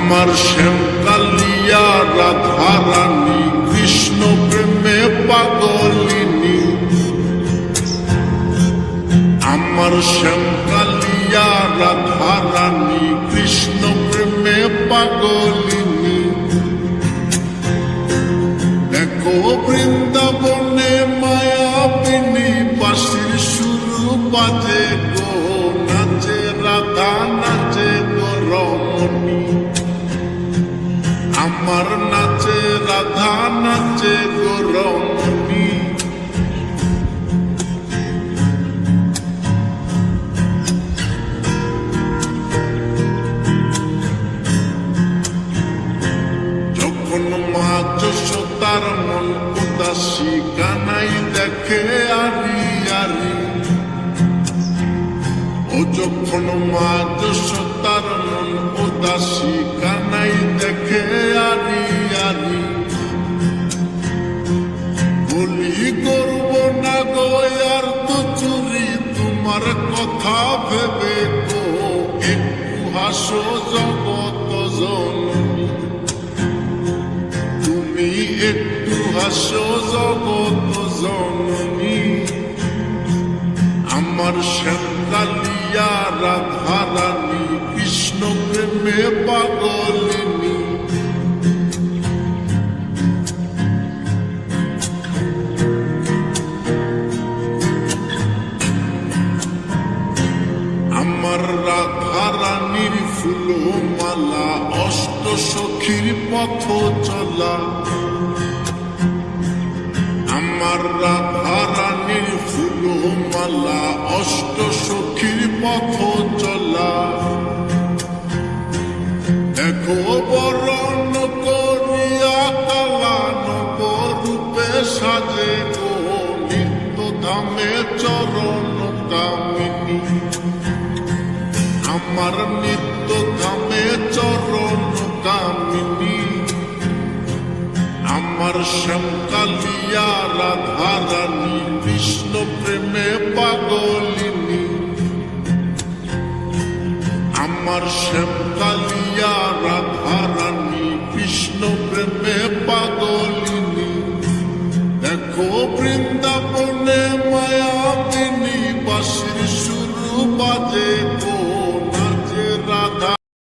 আমার শ্যামকালিয়া রাধা রানী কৃষ্ণ প্রেমে পাগলিনী আমার শ্যামকালিয়া রাধা রানী কৃষ্ণ প্রেমে পাগলিনী দেখো বৃন্দাবনে মায়াবিনী বাঁশির সুর বাজে গো নাচে রাধা নাচে গো রমণী আমার নাচে রাধা নাচে গো রমণী যখন মা যশোদার মন উদাসী কানাই দেখে আরি আরি ও যখন মা যশোদার মন উদাসী কানাই দেখে আরি আরি বলি করব না গো আর তো চুরি তোমার কথা ভেবে গো একটু হাসো জগত জননী তুমি একটু হাসো জগত জননী আমার শ্যামকালিয়া রাধা রানী কৃষ্ণ প্রেমে পাগলিনী আমার রাধা রানীর ফুল মালা অষ্ট সখীর পথ চলা আমার রাধা রানীর ফুল মালা অষ্ট সখীর পথ চলা দেখো বরণ করিয়া কালা নবরূপে সাজে গো নিত্য ধামে চরণ কামিনী আমার নিত্য ধামে চরণ কামিনী আমার শ্যামকালিয়া রাধা রানী কৃষ্ণ প্রেমে পাগলিনী আমার শ্যামকালিয়া রাধা রানী কৃষ্ণ প্রেমে